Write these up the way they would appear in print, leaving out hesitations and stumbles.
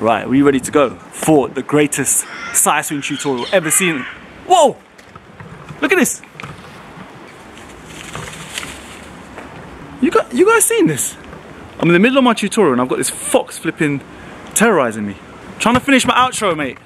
Right, are you ready to go for the greatest side swing tutorial ever seen? Whoa! Look at this! You guys seen this? I'm in the middle of my tutorial and I've got this fox flipping terrorizing me. Trying to finish my outro, mate.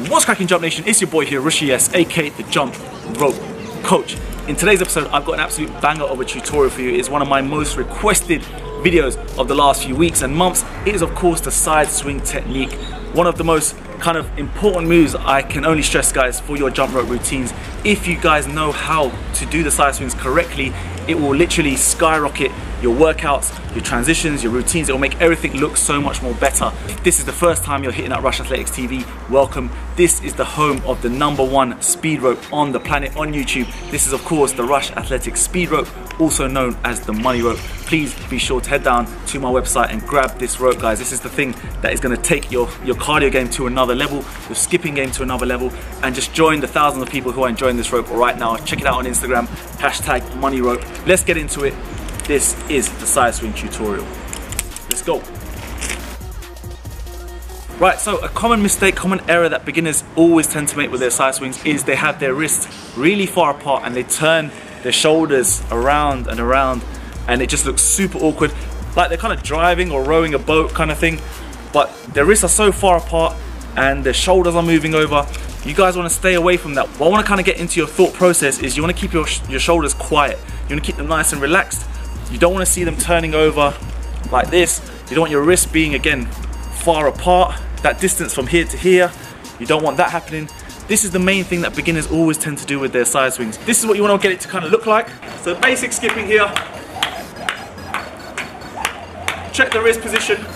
What's cracking, Jump Nation? It's your boy here, Rushy S, aka the Jump Rope Coach. In today's episode, I've got an absolute banger of a tutorial for you. It's one of my most requested videos of the last few weeks and months. It is, of course, the side swing technique. One of the most kind of important moves I can only stress, guys, for your jump rope routines. If you guys know how to do the side swings correctly, it will literally skyrocket your workouts, your transitions, your routines. It will make everything look so much more better. If this is the first time you're hitting up Rush Athletics TV, welcome. This is the home of the #1 speed rope on the planet on YouTube. This is, of course, the Rush Athletics speed rope, also known as the money rope. Please be sure to head down to my website and grab this rope, guys. This is the thing that is going to take your cardio game to another level, your skipping game to another level, and just join the thousands of people who are enjoying this rope right now. Check it out on Instagram, #moneyrope. Let's get into it. This is the side swing tutorial. Let's go. Right, so a common mistake, common error that beginners always tend to make with their side swings is they have their wrists really far apart and they turn their shoulders around and around, and it just looks super awkward, like they're kind of driving or rowing a boat kind of thing, but their wrists are so far apart and their shoulders are moving over. You guys want to stay away from that. What I want to kind of get into your thought process is you want to keep your shoulders quiet. You want to keep them nice and relaxed. You don't want to see them turning over like this. You don't want your wrists being, again, far apart. That distance from here to here, you don't want that happening. This is the main thing that beginners always tend to do with their side swings. This is what you want to get it to kind of look like. So basic skipping here. Check the wrist position.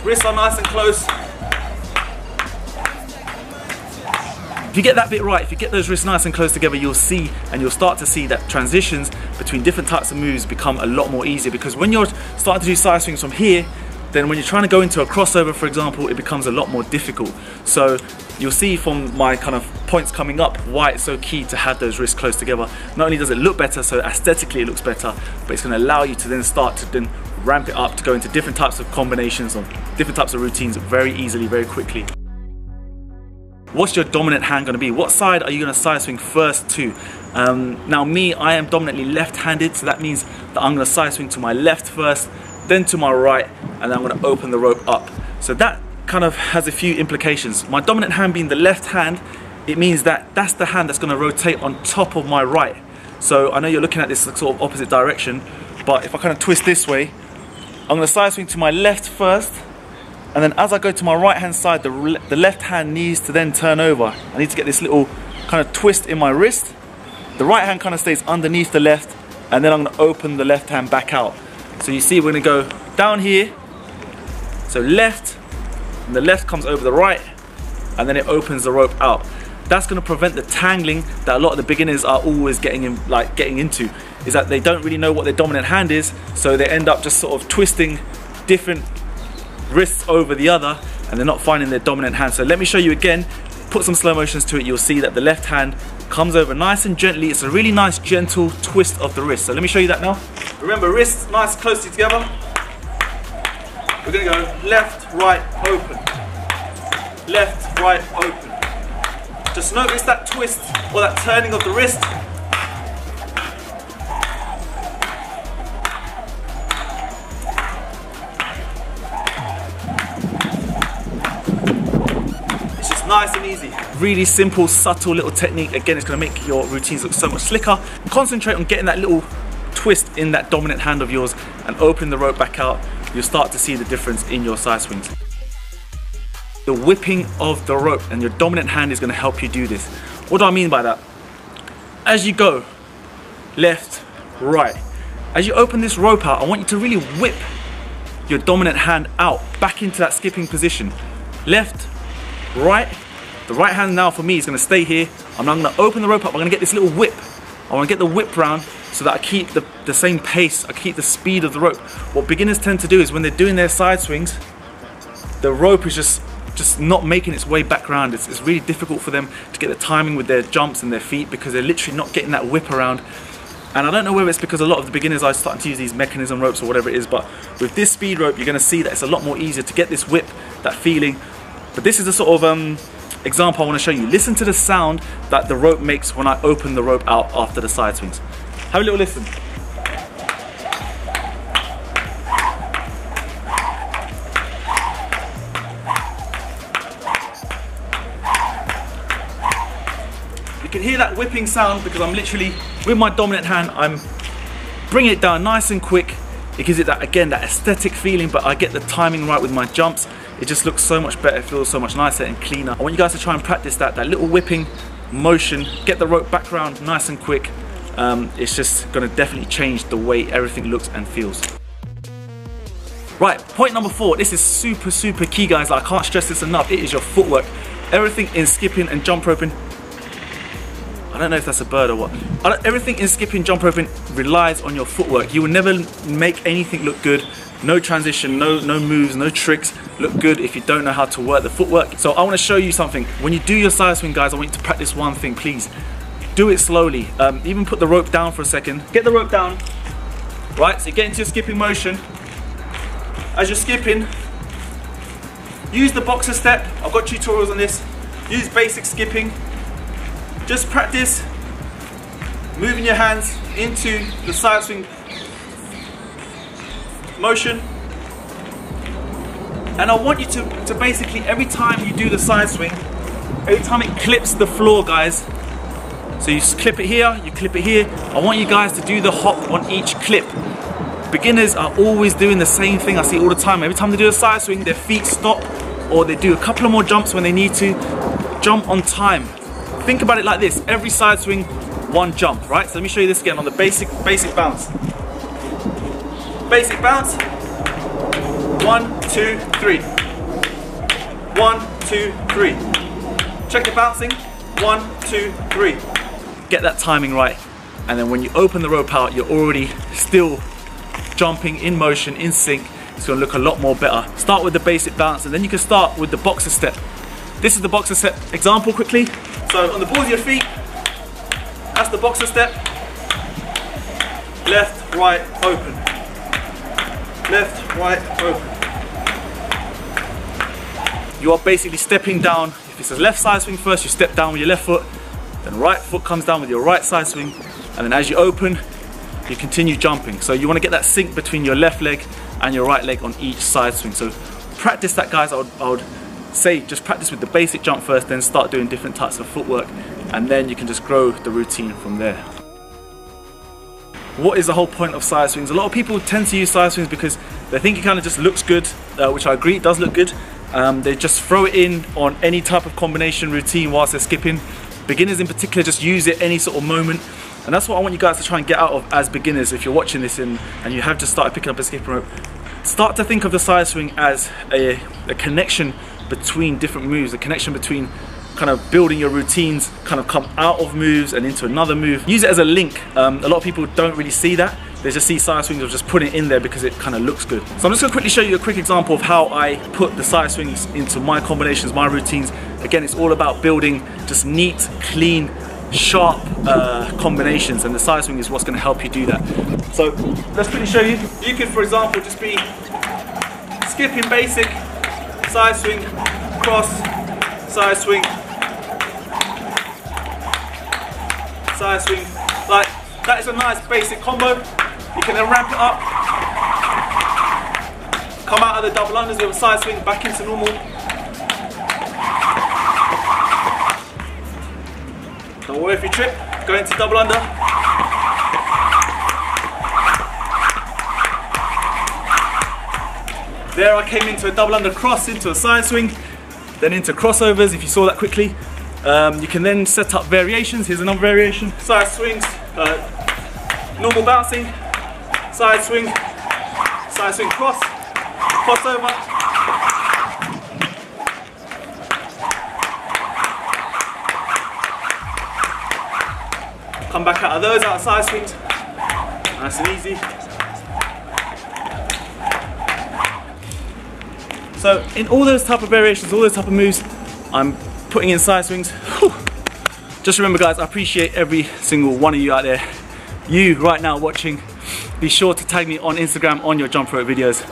Wrists are nice and close. If you get that bit right, if you get those wrists nice and close together, you'll see and you'll start to see that transitions between different types of moves become a lot more easier, because when you're starting to do side swings from here, then when you're trying to go into a crossover, for example, it becomes a lot more difficult. So you'll see from my kind of points coming up why it's so key to have those wrists close together. Not only does it look better, so aesthetically it looks better, but it's going to allow you to then start to then ramp it up to go into different types of combinations or different types of routines very easily, very quickly. What's your dominant hand going to be? What side are you going to side swing first to? Now me, I am dominantly left-handed, so that means that I'm going to side swing to my left first, then to my right, and then I'm going to open the rope up. So that kind of has a few implications. My dominant hand being the left hand, it means that that's the hand that's going to rotate on top of my right. So I know you're looking at this sort of opposite direction, but if I kind of twist this way, I'm going to side swing to my left first, and then as I go to my right hand side, the left hand needs to then turn over. I need to get this little kind of twist in my wrist. The right hand kind of stays underneath the left, and then I'm going to open the left hand back out. So you see we're going to go down here, so left, and the left comes over the right, and then it opens the rope out. That's going to prevent the tangling that a lot of the beginners are always getting into, is that they don't really know what their dominant hand is, so they end up just sort of twisting different wrists over the other, and they're not finding their dominant hand. So let me show you again, put some slow motions to it. You'll see that the left hand comes over nice and gently. It's a really nice gentle twist of the wrist. So let me show you that now. Remember, wrists nice closely together. We're going to go left, right, open. Left, right, open. Just notice that twist or that turning of the wrist. It's just nice and easy. Really simple, subtle little technique. Again, it's going to make your routines look so much slicker. Concentrate on getting that little twist in that dominant hand of yours and open the rope back out. You'll start to see the difference in your side swings. The whipping of the rope and your dominant hand is going to help you do this. What do I mean by that? As you go left, right, As you open this rope out, I want you to really whip your dominant hand out, back into that skipping position. Left, right. The right hand now for me is going to stay here. I'm now going to open the rope up. I'm going to get this little whip. I want to get the whip round so that I keep the same pace. I keep the speed of the rope. What beginners tend to do is when they're doing their side swings, the rope is just not making its way back around. It's really difficult for them to get the timing with their jumps and their feet because they're literally not getting that whip around. And I don't know whether it's because a lot of the beginners are starting to use these mechanism ropes or whatever it is, but with this speed rope, you're going to see that it's a lot more easier to get this whip, that feeling. But this is the sort of example I want to show you. Listen to the sound that the rope makes when I open the rope out after the side swings. Have a little listen. You can hear that whipping sound because I'm literally, with my dominant hand, I'm bringing it down nice and quick. It gives it that, again, that aesthetic feeling, but I get the timing right with my jumps. It just looks so much better, it feels so much nicer and cleaner. I want you guys to try and practice that little whipping motion, get the rope back around nice and quick. It's just gonna definitely change the way everything looks and feels. Right, point number 4. This is super, super key, guys. I can't stress this enough. It is your footwork. Everything in skipping and jump roping, I don't know if that's a bird or what. Everything in skipping, jump roping relies on your footwork. You will never make anything look good. No transition, no moves, no tricks look good if you don't know how to work the footwork. So I want to show you something. When you do your side swing, guys, I want you to practice one thing, please. Do it slowly. Even put the rope down for a second. Get the rope down. Right, so you get into your skipping motion. As you're skipping, use the boxer step. I've got tutorials on this. Use basic skipping. Just practice moving your hands into the side swing motion. And I want you to basically, every time you do the side swing, every time it clips the floor, guys, so you clip it here, you clip it here, I want you guys to do the hop on each clip. Beginners are always doing the same thing. I see it all the time. Every time they do a side swing, their feet stop, or they do a couple of more jumps when they need to. Jump on time. Think about it like this. Every side swing, one jump, right? So let me show you this again on the basic bounce. Basic bounce. 1, 2, 3. 1, 2, 3. Check the bouncing. 1, 2, 3. Get that timing right. And then when you open the rope out, you're already still jumping in motion, in sync. It's gonna look a lot more better. Start with the basic bounce, and then you can start with the boxer step. This is the boxer step example quickly. So on the balls of your feet, that's the boxer step. Left, right, open. Left, right, open. You are basically stepping down. If it's a left side swing first, you step down with your left foot, then right foot comes down with your right side swing, and then as you open, you continue jumping. So you want to get that sync between your left leg and your right leg on each side swing. So practice that, guys. I would say just practice with the basic jump first, then start doing different types of footwork, and then you can just grow the routine from there. What is the whole point of side swings? A lot of people tend to use side swings because they think it kind of just looks good, which I agree, it does look good. They just throw it in on any type of combination routine whilst they're skipping. Beginners in particular just use it any sort of moment. And that's what I want you guys to try and get out of as beginners. If you're watching this and you have just started picking up a skipping rope, start to think of the side swing as a connection between different moves, a connection between kind of building your routines, kind of come out of moves and into another move. Use it as a link. A lot of people don't really see that. They just see side swings of just putting it in there because it kind of looks good. So I'm just going to quickly show you a quick example of how I put the side swings into my combinations, my routines. Again, it's all about building just neat, clean, sharp combinations, and the side swing is what's going to help you do that. So let's quickly show you. You could, for example, just be skipping basic, side swing, cross, side swing, side swing. Like, that is a nice basic combo. You can then ramp it up, come out of the double unders with a side swing, back into normal. Don't worry if you trip, go into double under. There I came into a double under cross, into a side swing, then into crossovers, if you saw that quickly. You can then set up variations. Here's another variation. Side swings, normal bouncing, side swing, cross, cross over. Come back out of those, out of side swings. Nice and easy. So in all those type of variations, all those type of moves, I'm putting in side swings. Whew. Just remember guys, I appreciate every single one of you out there. You right now watching, be sure to tag me on Instagram on your jump rope videos.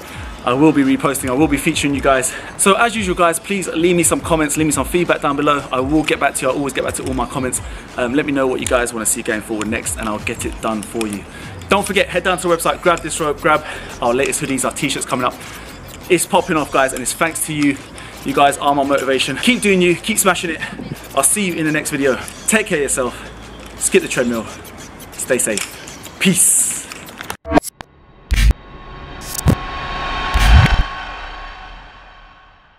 I will be reposting, I will be featuring you guys. So as usual guys, please leave me some comments, leave me some feedback down below. I will get back to you, I always get back to all my comments. Let me know what you guys want to see going forward next and I'll get it done for you. Don't forget, head down to the website, grab this rope, grab our latest hoodies, our t-shirts coming up. It's popping off guys and it's thanks to you. You guys are my motivation. Keep doing you, keep smashing it. I'll see you in the next video. Take care of yourself, skip the treadmill, stay safe. Peace.